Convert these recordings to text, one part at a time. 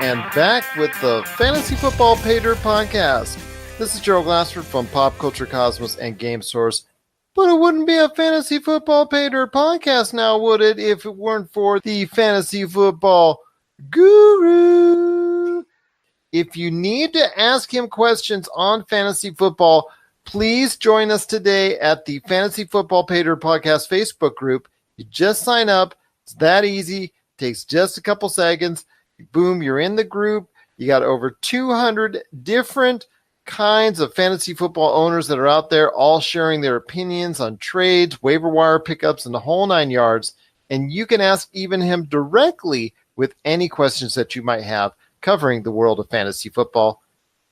and back with the Fantasy Football Pay Dirt Podcast. This is Gerald Glassford from Pop Culture Cosmos and Game Source. But it wouldn't be a Fantasy Football Pay Dirt Podcast now, would it, if it weren't for the Fantasy Football Guru? If you need to ask him questions on fantasy football, please join us today at the Fantasy Football Pay Dirt Podcast Facebook group. You just sign up. It's that easy. Takes just a couple seconds. Boom, you're in the group. You got over 200 different kinds of fantasy football owners that are out there, all sharing their opinions on trades, waiver wire pickups, and the whole 9 yards. And you can ask even him directly with any questions that you might have covering the world of fantasy football.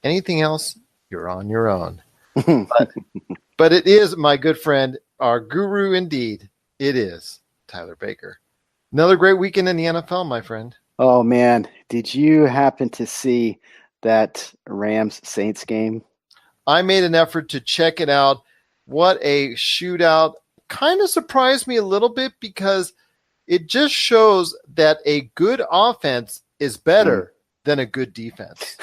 Anything else, you're on your own. But it is, my good friend, our guru indeed. It is Tyler Baker. Another great weekend in the NFL, my friend. Oh, man. Did you happen to see that Rams-Saints game? I made an effort to check it out. What a shootout. Kind of surprised me a little bit because it just shows that a good offense is better than a good defense.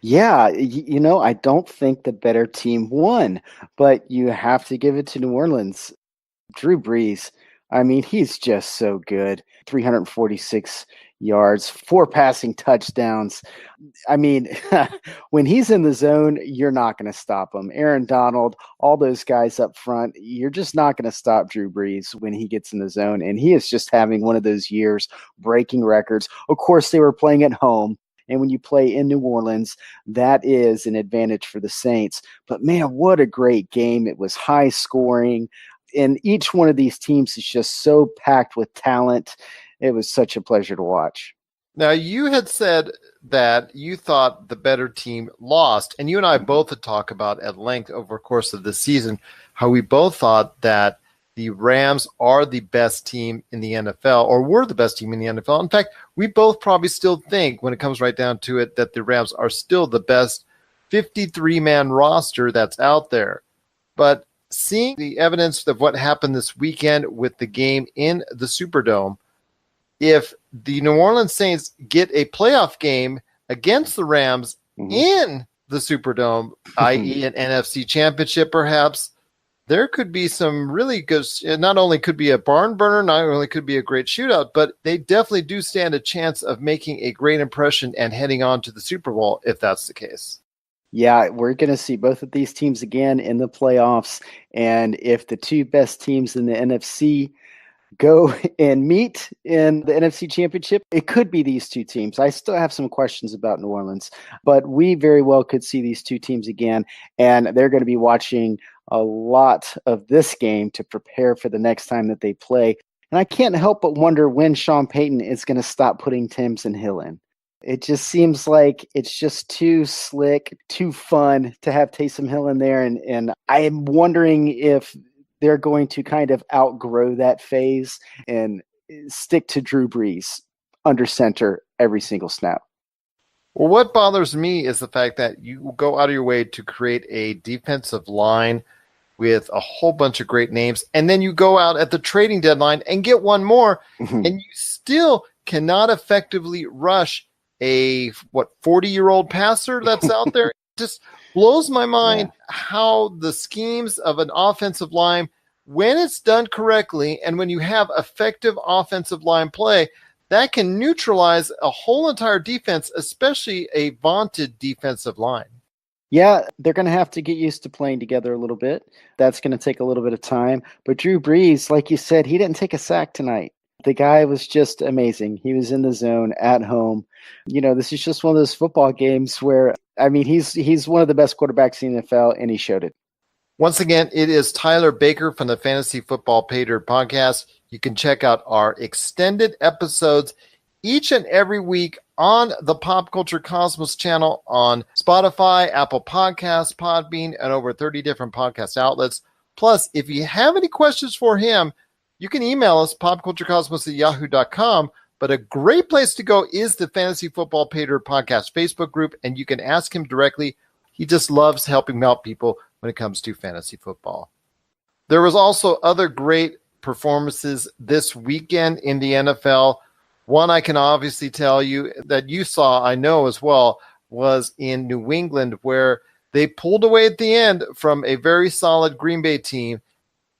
Yeah, I don't think the better team won, but you have to give it to New Orleans. Drew Brees, I mean, he's just so good. 346 yards, 4 passing touchdowns. I mean, when he's in the zone, you're not going to stop him. Aaron Donald, all those guys up front, you're just not going to stop Drew Brees when he gets in the zone. And he is just having one of those years, breaking records. Of course, they were playing at home. And when you play in New Orleans, that is an advantage for the Saints. But man, what a great game. It was high scoring. And each one of these teams is just so packed with talent. It was such a pleasure to watch. Now, you had said that you thought the better team lost, and you and I both had talked about at length over the course of the season how we both thought that the Rams are the best team in the NFL, or were the best team in the NFL. In fact, we both probably still think, when it comes right down to it, that the Rams are still the best 53-man roster that's out there. But seeing the evidence of what happened this weekend with the game in the Superdome, if the New Orleans Saints get a playoff game against the Rams in the Superdome, i.e. an NFC championship perhaps, there could be some really good, not only could be a barn burner, not only could be a great shootout, but they definitely do stand a chance of making a great impression and heading on to the Super Bowl if that's the case. Yeah, we're going to see both of these teams again in the playoffs. And if the two best teams in the NFC go and meet in the NFC Championship, it could be these two teams. I still have some questions about New Orleans, but we very well could see these two teams again, and they're going to be watching a lot of this game to prepare for the next time that they play. And I can't help but wonder when Sean Payton is going to stop putting Taysom Hill in. It just seems like it's just too slick, too fun to have Taysom Hill in there, and I am wondering if they're going to kind of outgrow that phase and stick to Drew Brees under center every single snap. Well, what bothers me is the fact that you go out of your way to create a defensive line with a whole bunch of great names, and then you go out at the trading deadline and get one more, and you still cannot effectively rush a 40-year-old passer that's out there. Just blows my mind how the schemes of an offensive line, when it's done correctly and when you have effective offensive line play, that can neutralize a whole entire defense, especially a vaunted defensive line. Yeah, they're going to have to get used to playing together a little bit. That's going to take a little bit of time. But Drew Brees, like you said, he didn't take a sack tonight. The guy was just amazing. He was in the zone at home. This is just one of those football games where, I mean, he's one of the best quarterbacks in the NFL, and he showed it. Once again, it is Tyler Baker from the Fantasy Football Pay Dirt Podcast. You can check out our extended episodes each and every week on the Pop Culture Cosmos channel on Spotify, Apple Podcasts, Podbean, and over 30 different podcast outlets. Plus, if you have any questions for him, you can email us, popculturecosmos@yahoo.com. But a great place to go is the Fantasy Football Pay Dirt Podcast Facebook group, and you can ask him directly. He just loves helping out people when it comes to fantasy football. There was also other great performances this weekend in the NFL. One I can obviously tell you that you saw, I know as well, was in New England, where they pulled away at the end from a very solid Green Bay team.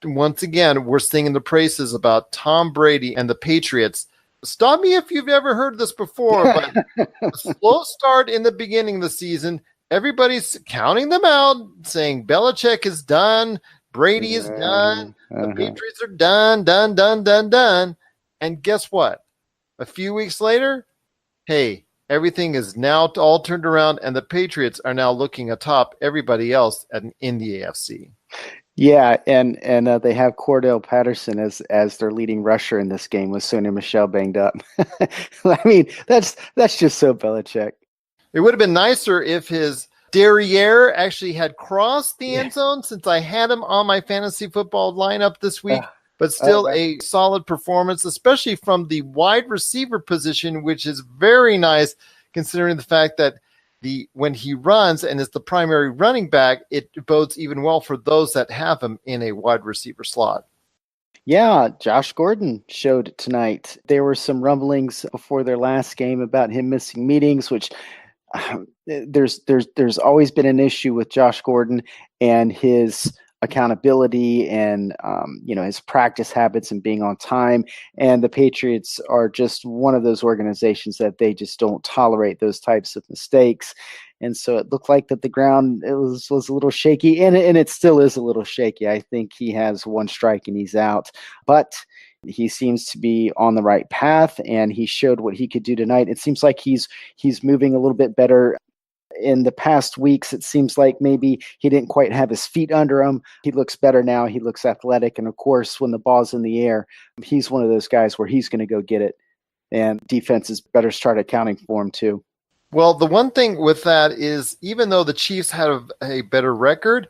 Once again, we're singing the praises about Tom Brady and the Patriots. Stop me if you've ever heard this before, but a slow start in the beginning of the season. Everybody's counting them out, saying Belichick is done, Brady is done, the Patriots are done. And guess what? A few weeks later, hey, everything is now all turned around, and the Patriots are now looking atop everybody else in the AFC. Yeah, and they have Cordell Patterson as their leading rusher in this game with Sony Michel banged up. I mean, that's just so Belichick. It would have been nicer if his derriere actually had crossed the end zone, since I had him on my fantasy football lineup this week. But still a solid performance, especially from the wide receiver position, which is very nice considering the fact that when he runs and is the primary running back, it bodes even well for those that have him in a wide receiver slot. Yeah, Josh Gordon showed tonight. There were some rumblings before their last game about him missing meetings, which there's always been an issue with Josh Gordon and his accountability and his practice habits and being on time. And the Patriots are just one of those organizations that they just don't tolerate those types of mistakes. And so it looked like that the ground was a little shaky, and it still is a little shaky. I think he has one strike and he's out, but he seems to be on the right path, and he showed what he could do tonight. It seems like he's moving a little bit better. In the past weeks, it seems like maybe he didn't quite have his feet under him. He looks better now. He looks athletic. And of course, when the ball's in the air, he's one of those guys where he's going to go get it. And defenses better start accounting for him too. Well, the one thing with that is, even though the Chiefs have a better record,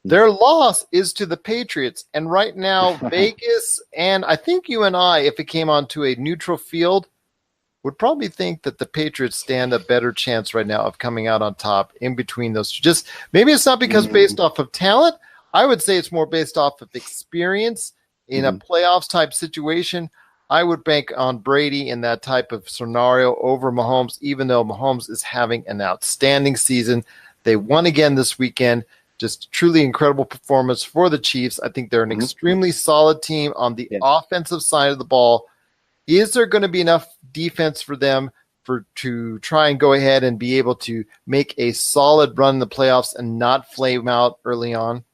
their loss is to the Patriots. And right now, Vegas, and I think you and I, if it came onto a neutral field, would probably think that the Patriots stand a better chance right now of coming out on top in between those. Just maybe it's not because based off of talent. I would say it's more based off of experience in a playoffs type situation. I would bank on Brady in that type of scenario over Mahomes, even though Mahomes is having an outstanding season. They won again this weekend. Just truly incredible performance for the Chiefs. I think they're an extremely solid team on the offensive side of the ball. Is there going to be enough defense for them to try and go ahead and be able to make a solid run in the playoffs and not flame out early on?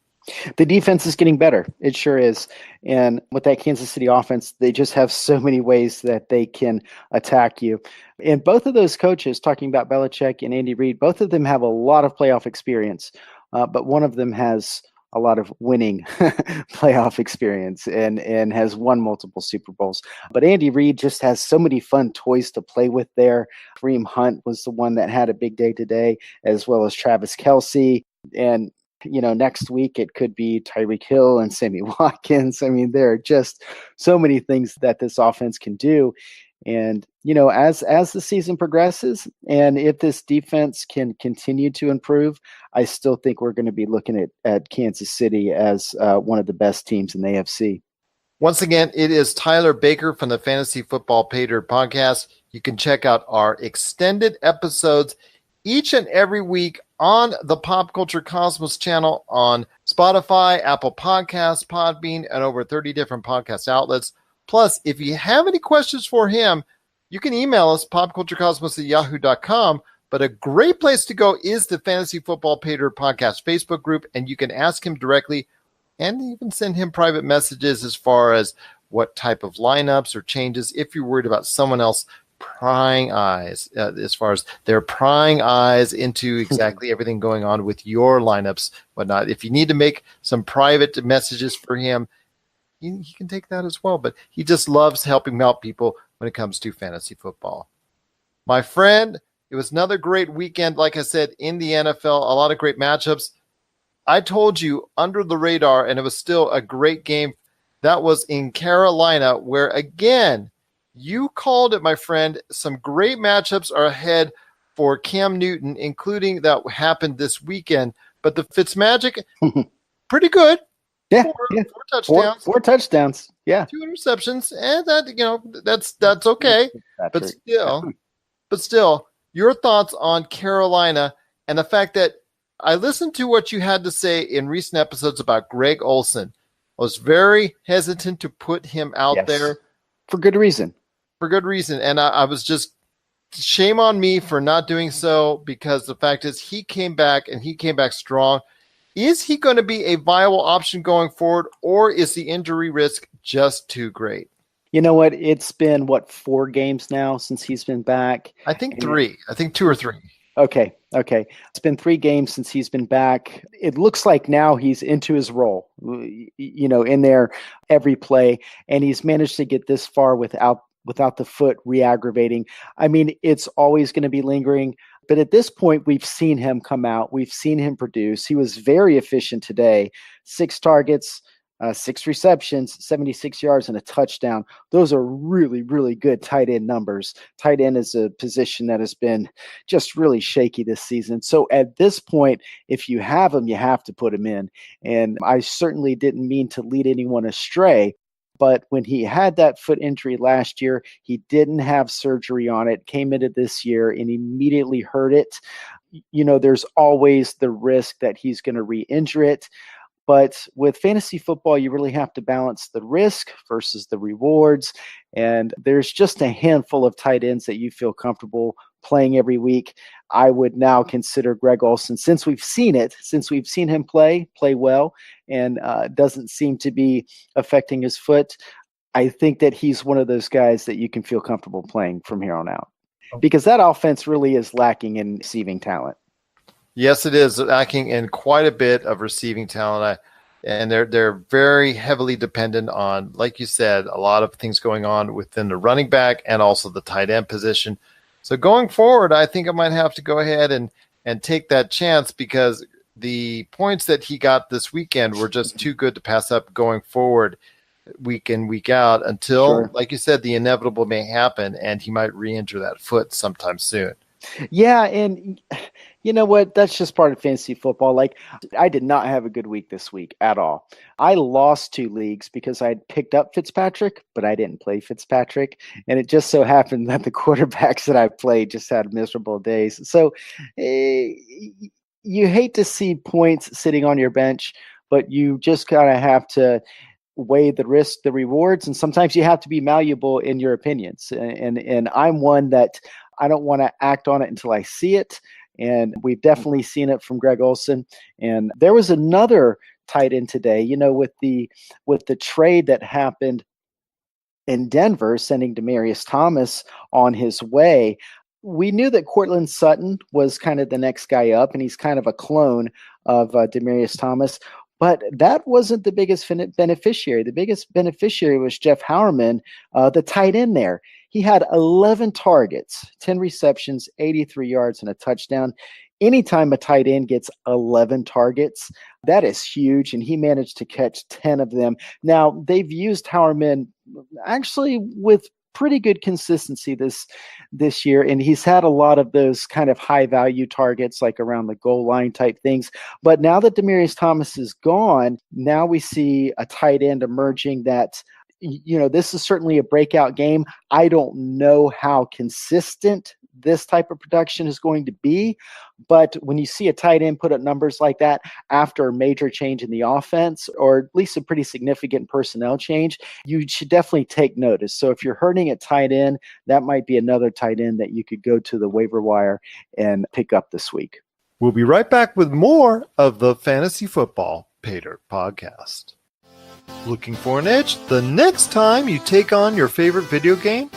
The defense is getting better. It sure is. And with that Kansas City offense, they just have so many ways that they can attack you. And both of those coaches, talking about Belichick and Andy Reid, both of them have a lot of playoff experience, but one of them has a lot of winning playoff experience and has won multiple Super Bowls. But Andy Reid just has so many fun toys to play with there. Kareem Hunt was the one that had a big day today, as well as Travis Kelce. And, next week it could be Tyreek Hill and Sammy Watkins. I mean, there are just so many things that this offense can do. And, as the season progresses, and if this defense can continue to improve, I still think we're going to be looking at Kansas City as one of the best teams in the AFC. Once again, it is Tyler Baker from the Fantasy Football Patriot Podcast. You can check out our extended episodes each and every week on the Pop Culture Cosmos channel on Spotify, Apple Podcasts, Podbean, and over 30 different podcast outlets. Plus, if you have any questions for him, you can email us, popculturecosmos@yahoo.com. But a great place to go is the Fantasy Football Patriot Podcast Facebook group, and you can ask him directly and even send him private messages as far as what type of lineups or changes if you're worried about someone else prying eyes, as far as they're prying eyes into exactly everything going on with your lineups, whatnot. If you need to make some private messages for him, he can take that as well. But he just loves helping out people when it comes to fantasy football. My friend, it was another great weekend, like I said, in the NFL. A lot of great matchups. I told you under the radar, and it was still a great game. That was in Carolina, where, again, you called it, my friend. Some great matchups are ahead for Cam Newton, including that happened this weekend. But the Fitzmagic, pretty good. Yeah, four yeah. touchdowns, Four touchdowns. Yeah. 2 interceptions, and that's okay. But still, your thoughts on Carolina and the fact that I listened to what you had to say in recent episodes about Greg Olsen. I was very hesitant to put him out there. For good reason. And I was just, shame on me for not doing so, because the fact is he came back strong. Is he going to be a viable option going forward, or is the injury risk just too great? You know what? It's been, 4 games now since he's been back? I think 3. I think 2 or 3. Okay. It's been 3 games since he's been back. It looks like now he's into his role, in there every play, and he's managed to get this far without the foot re-aggravating. I mean, it's always going to be lingering, but at this point, we've seen him come out. We've seen him produce. He was very efficient today. 6 targets, 6 receptions, 76 yards, and a touchdown. Those are really, really good tight end numbers. Tight end is a position that has been just really shaky this season. So at this point, if you have him, you have to put him in. And I certainly didn't mean to lead anyone astray. But when he had that foot injury last year, he didn't have surgery on it, came into this year and immediately hurt it. There's always the risk that he's going to re-injure it. But with fantasy football, you really have to balance the risk versus the rewards. And there's just a handful of tight ends that you feel comfortable playing every week. I would now consider Greg Olsen, since we've seen him play well, and doesn't seem to be affecting his foot. I think that he's one of those guys that you can feel comfortable playing from here on out, because that offense really is lacking in receiving talent. Yes, it is lacking in quite a bit of receiving talent. And they're very heavily dependent on, like you said, a lot of things going on within the running back and also the tight end position. So going forward, I think I might have to go ahead and take that chance, because the points that he got this weekend were just too good to pass up going forward week in, week out, until, like you said, the inevitable may happen and he might re-injure that foot sometime soon. Yeah, and you know what? That's just part of fantasy football. Like, I did not have a good week this week at all. I lost 2 leagues because I picked up Fitzpatrick, but I didn't play Fitzpatrick. And it just so happened that the quarterbacks that I played just had miserable days. So you hate to see points sitting on your bench, but you just kind of have to weigh the risk, the rewards, and sometimes you have to be malleable in your opinions. And I'm one that I don't want to act on it until I see it. And we've definitely seen it from Greg Olsen. And there was another tight end today, with the trade that happened in Denver, sending Demaryius Thomas on his way. We knew that Courtland Sutton was kind of the next guy up, and he's kind of a clone of Demaryius Thomas. But that wasn't the biggest beneficiary. The biggest beneficiary was Jeff Howerman, the tight end there. He had 11 targets, 10 receptions, 83 yards, and a touchdown. Anytime a tight end gets 11 targets, that is huge, and he managed to catch 10 of them. Now, they've used Howerman actually with pretty good consistency this year, and he's had a lot of those kind of high value targets, like around the goal line type things. But now that Demaryius Thomas is gone, now we see a tight end emerging that, this is certainly a breakout game. I don't know how consistent this type of production is going to be, but when you see a tight end put up numbers like that after a major change in the offense, or at least a pretty significant personnel change, you should definitely take notice. So if you're hurting at tight end, that might be another tight end that you could go to the waiver wire and pick up this week. We'll be right back with more of the Fantasy Football Paydirt Podcast. Looking for an edge the next time you take on your favorite video game?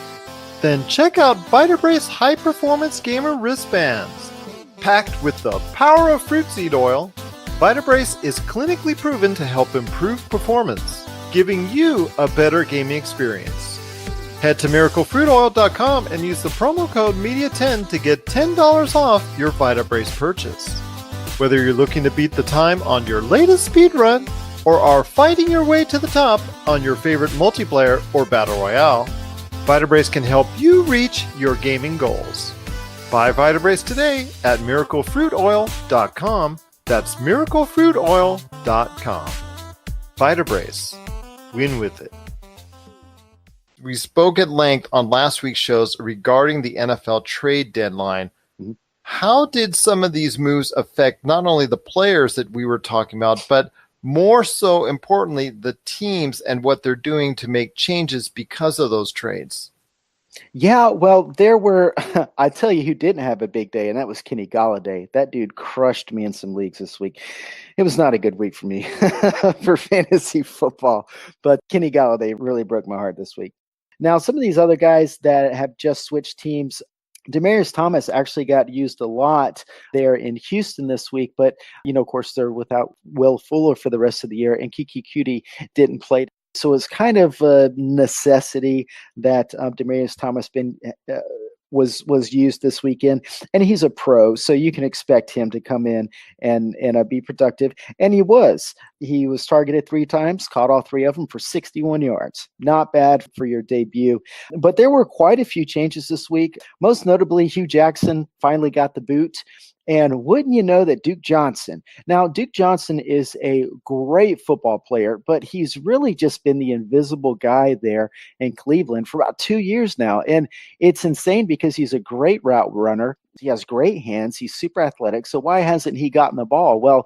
Then check out Vitabrace High Performance Gamer Wristbands. Packed with the power of fruit seed oil, Vitabrace is clinically proven to help improve performance, giving you a better gaming experience. Head to miraclefruitoil.com and use the promo code MEDIA10 to get $10 off your Vitabrace purchase. Whether you're looking to beat the time on your latest speedrun or are fighting your way to the top on your favorite multiplayer or battle royale, Vitabrace can help you reach your gaming goals. Buy Vitabrace today at miraclefruitoil.com. That's miraclefruitoil.com. Vitabrace. Win with it. We spoke at length on last week's shows regarding the NFL trade deadline. How did some of these moves affect not only the players that we were talking about, but more so importantly, the teams and what they're doing to make changes because of those trades? Yeah, well, there were, I tell you who didn't have a big day, and that was Kenny Golladay. That dude crushed me in some leagues this week. It was not a good week for me for fantasy football, but Kenny Golladay really broke my heart this week. Now, some of these other guys that have just switched teams, Demaryius Thomas actually got used a lot there in Houston this week, but, of course, they're without Will Fuller for the rest of the year, and Kiki Cutie didn't play. So it's kind of a necessity that Demaryius Thomas was used this weekend, and he's a pro, so you can expect him to come in and be productive. And he was targeted 3 times, caught all 3 of them for 61 yards. Not bad for your debut. But there were quite a few changes this week. Most notably, Hugh Jackson finally got the boot. And wouldn't you know that Duke Johnson is a great football player, but he's really just been the invisible guy there in Cleveland for about 2 years now. And it's insane because he's a great route runner. He has great hands. He's super athletic. So why hasn't he gotten the ball? Well,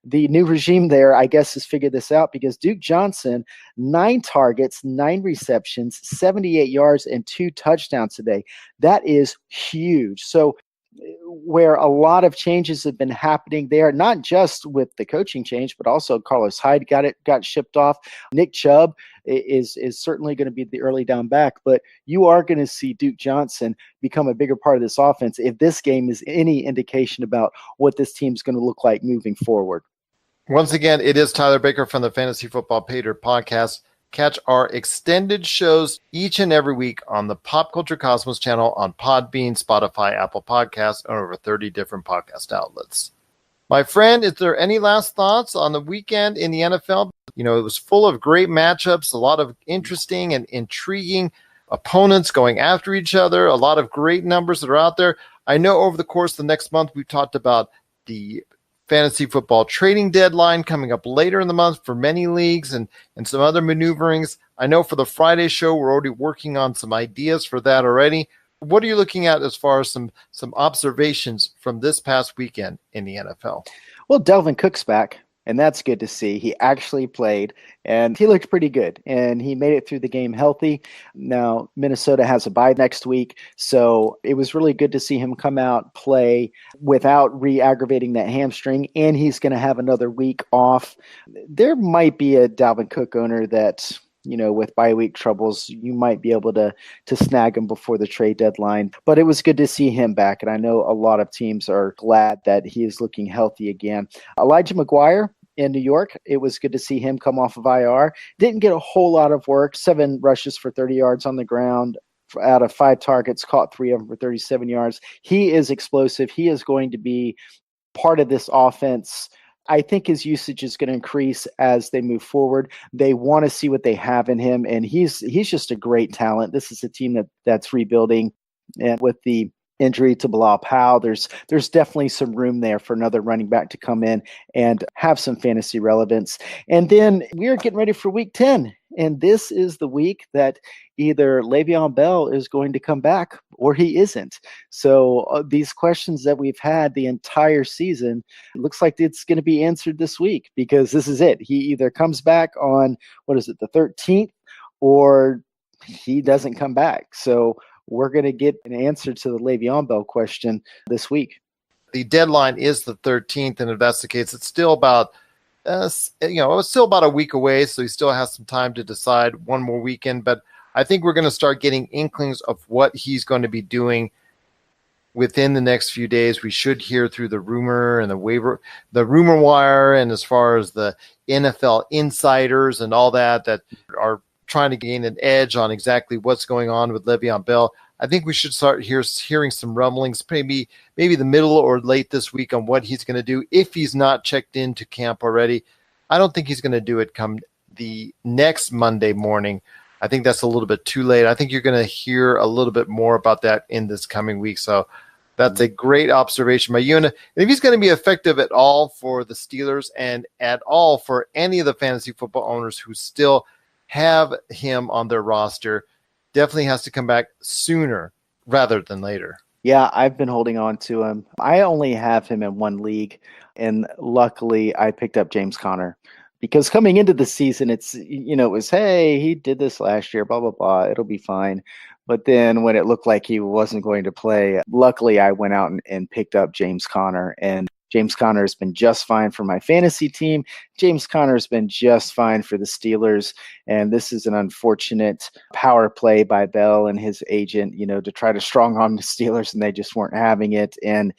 the new regime there, I guess, has figured this out because Duke Johnson, 9 targets, 9 receptions, 78 yards, and 2 touchdowns today. That is huge. So where a lot of changes have been happening there, not just with the coaching change, but also Carlos Hyde got shipped off. Nick Chubb is certainly going to be the early down back, but you are going to see Duke Johnson become a bigger part of this offense if this game is any indication about what this team's going to look like moving forward. Once again, it is Tyler Baker from the Fantasy Football Pater podcast. Catch our extended shows each and every week on the Pop Culture Cosmos channel on Podbean, Spotify, Apple Podcasts, and over 30 different podcast outlets. My friend, is there any last thoughts on the weekend in the NFL? It was full of great matchups, a lot of interesting and intriguing opponents going after each other, a lot of great numbers that are out there. I know over the course of the next month, we've talked about the fantasy football trading deadline coming up later in the month for many leagues and some other maneuverings. I know for the Friday show, we're already working on some ideas for that already. What are you looking at as far as some observations from this past weekend in the NFL? Well, Dalvin Cook's back, and that's good to see. He actually played, and he looked pretty good, and he made it through the game healthy. Now, Minnesota has a bye next week, so it was really good to see him come out, play without re-aggravating that hamstring, and he's going to have another week off. There might be a Dalvin Cook owner that, with bye week troubles, you might be able to snag him before the trade deadline. But it was good to see him back, and I know a lot of teams are glad that he is looking healthy again. Elijah McGuire in New York, it was good to see him come off of IR. Didn't get a whole lot of work, 7 rushes for 30 yards on the ground. Out of 5 targets, caught 3 of them for 37 yards. He is explosive. He is going to be part of this offense. I think his usage is going to increase as they move forward. They want to see what they have in him, and he's just a great talent. This is a team that's rebuilding, and with the injury to Bilal Powell, there's definitely some room there for another running back to come in and have some fantasy relevance. And then we're getting ready for Week 10, and this is the week that either Le'Veon Bell is going to come back or he isn't. So these questions that we've had the entire season, it looks like it's going to be answered this week because this is it. He either comes back on, the 13th, or he doesn't come back. So we're going to get an answer to the Le'Veon Bell question this week. The deadline is the 13th, and if that's the case, it's still about it's still about a week away, so he still has some time to decide, one more weekend. But I think we're going to start getting inklings of what he's going to be doing within the next few days. We should hear through the rumor and the rumor wire, and as far as the NFL insiders and all that are trying to gain an edge on exactly what's going on with Le'Veon Bell. I think we should start hearing some rumblings, maybe the middle or late this week, on what he's going to do if he's not checked into camp already. I don't think he's going to do it come the next Monday morning. I think that's a little bit too late. I think you're going to hear a little bit more about that in this coming week. So That's a great observation by you. And if he's going to be effective at all for the Steelers and at all for any of the fantasy football owners who still have him on their roster, definitely has to come back sooner rather than later. Yeah, I've been holding on to him. I only have him in one league, and luckily I picked up James Conner. Because coming into the season, it was, hey, he did this last year, blah, blah, blah. It'll be fine. But then when it looked like he wasn't going to play, luckily I went out and picked up James Conner. And James Conner has been just fine for my fantasy team. James Conner has been just fine for the Steelers. And this is an unfortunate power play by Bell and his agent, to try to strong arm the Steelers, and they just weren't having it. And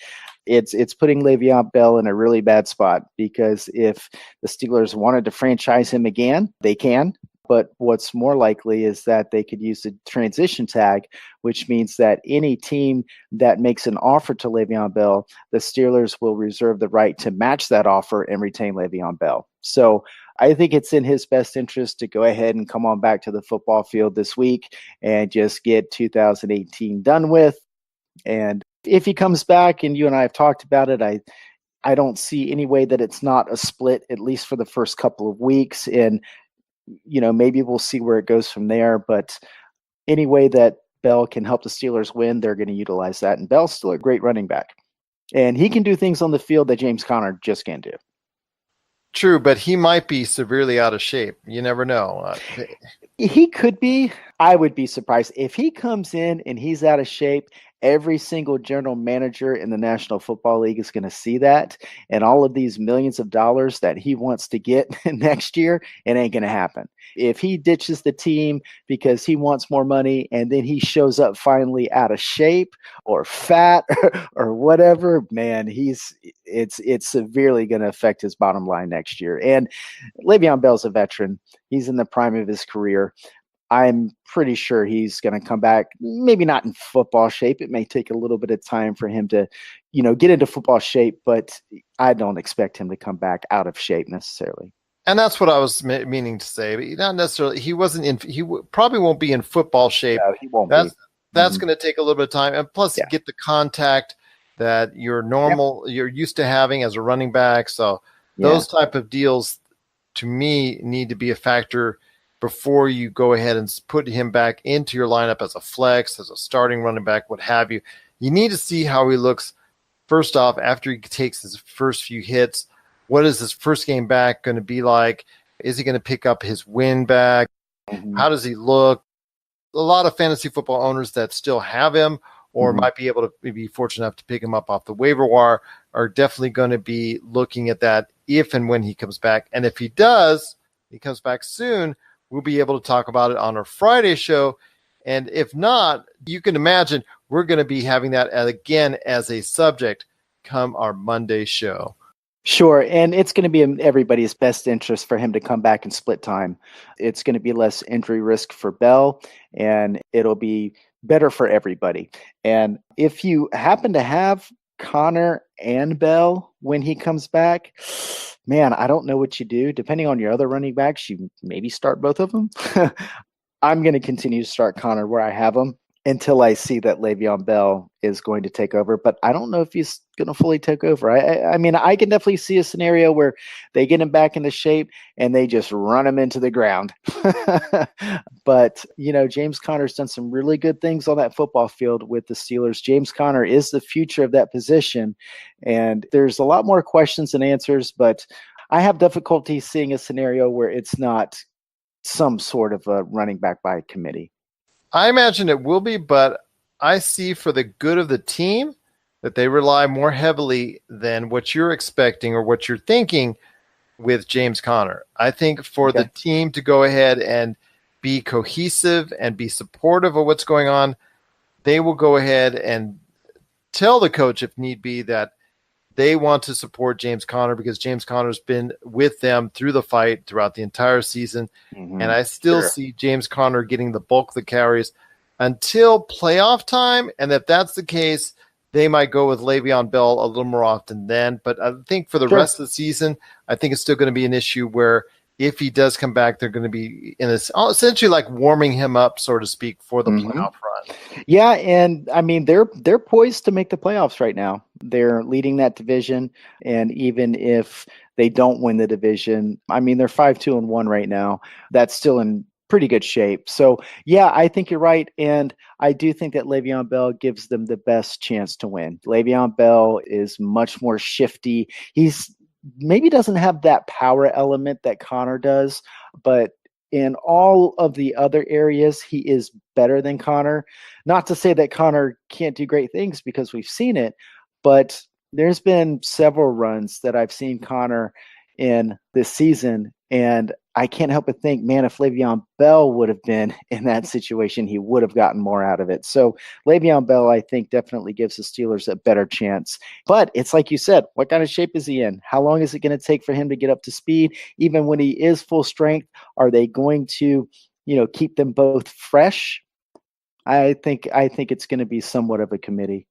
it's putting Le'Veon Bell in a really bad spot, because if the Steelers wanted to franchise him again, they can. But what's more likely is that they could use the transition tag, which means that any team that makes an offer to Le'Veon Bell, the Steelers will reserve the right to match that offer and retain Le'Veon Bell. So I think it's in his best interest to go ahead and come on back to the football field this week and just get 2018 done with. And if he comes back, and you and I have talked about it, I don't see any way that it's not a split, at least for the first couple of weeks. And maybe we'll see where it goes from there. But any way that Bell can help the Steelers win, they're going to utilize that. And Bell's still a great running back. And he can do things on the field that James Conner just can't do. True, but he might be severely out of shape. You never know. He could be. I would be surprised. If he comes in and he's out of shape, every single general manager in the National Football League is going to see that. And all of these millions of dollars that he wants to get next year, it ain't going to happen. If he ditches the team because he wants more money, and then he shows up finally out of shape or fat or whatever, man, it's severely going to affect his bottom line next year. And Le'Veon Bell's a veteran. He's in the prime of his career. I'm pretty sure he's going to come back, maybe not in football shape. It may take a little bit of time for him to, get into football shape, but I don't expect him to come back out of shape necessarily. And that's what I was meaning to say. But not necessarily. He wasn't in. He probably won't be in football shape. No, he won't that's be. That's going to take a little bit of time, and plus get the contact that you're used to having as a running back. So those type of deals, to me, need to be a factor before you go ahead and put him back into your lineup as a flex, as a starting running back, what have you. You need to see how he looks first off after he takes his first few hits. What is his first game back going to be like? Is he going to pick up his win back? Mm-hmm. How does he look? A lot of fantasy football owners that still have him or might be able to be fortunate enough to pick him up off the waiver wire are definitely going to be looking at that if and when he comes back. And if he comes back soon, we'll be able to talk about it on our Friday show. And if not, you can imagine we're going to be having that again as a subject come our Monday show. Sure. And it's going to be in everybody's best interest for him to come back and split time. It's going to be less injury risk for Bell, and it'll be better for everybody. And if you happen to have Conner and Bell when he comes back, man, I don't know what you do. Depending on your other running backs, you maybe start both of them. I'm going to continue to start Conner where I have him until I see that Le'Veon Bell is going to take over. But I don't know if he's going to fully take over. I mean, I can definitely see a scenario where they get him back into shape and they just run him into the ground. But, James Conner's done some really good things on that football field with the Steelers. James Conner is the future of that position. And there's a lot more questions than answers, but I have difficulty seeing a scenario where it's not some sort of a running back by committee. I imagine it will be, but I see for the good of the team that they rely more heavily than what you're expecting or what you're thinking with James Conner. I think for the team to go ahead and be cohesive and be supportive of what's going on, they will go ahead and tell the coach, if need be, that they want to support James Conner because James Conner's been with them through the fight throughout the entire season. Mm-hmm. And I still see James Conner getting the bulk of the carries until playoff time. And if that's the case, they might go with Le'Veon Bell a little more often then. But I think for the rest of the season, I think it's still going to be an issue where if he does come back, they're going to be in this essentially like warming him up, so to speak, for the playoff run. Yeah, and I mean they're poised to make the playoffs right now. They're leading that division, and even if they don't win the division, I mean they're 5-2-1 right now. That's still in pretty good shape. So yeah, I think you're right, and I do think that Le'Veon Bell gives them the best chance to win. Le'Veon Bell is much more shifty. He's maybe doesn't have that power element that Connor does, but in all of the other areas, he is better than Connor. Not to say that Connor can't do great things, because we've seen it, but there's been several runs that I've seen Connor in this season, and I can't help but think, man, if Le'Veon Bell would have been in that situation, he would have gotten more out of it. So Le'Veon Bell, I think, definitely gives the Steelers a better chance. But it's like you said, what kind of shape is he in? How long is it going to take for him to get up to speed? Even when he is full strength, are they going to, keep them both fresh? I think it's going to be somewhat of a committee.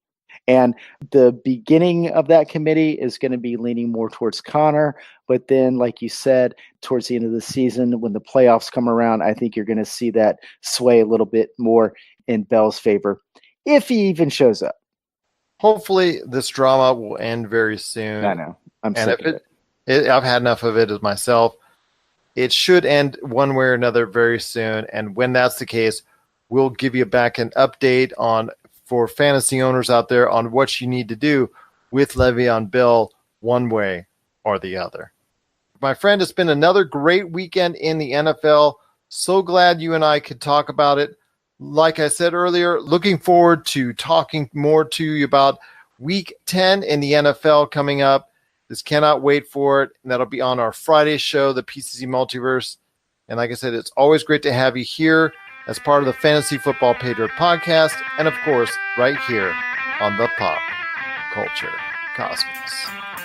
And the beginning of that committee is going to be leaning more towards Connor. But then, like you said, towards the end of the season, when the playoffs come around, I think you're going to see that sway a little bit more in Bell's favor, if he even shows up. Hopefully, this drama will end very soon. I know. I'm sick of it. I've had enough of it as myself. It should end one way or another very soon. And when that's the case, we'll give you back an update for fantasy owners out there on what you need to do with Le'Veon Bell one way or the other. My friend, it's been another great weekend in the NFL. So glad you and I could talk about it. Like I said earlier, looking forward to talking more to you about Week 10 in the NFL coming up. Just cannot wait for it. And that'll be on our Friday show, the PCC Multiverse. And like I said, it's always great to have you here as part of the Fantasy Football Patriot podcast, and of course, right here on the Pop Culture Cosmos.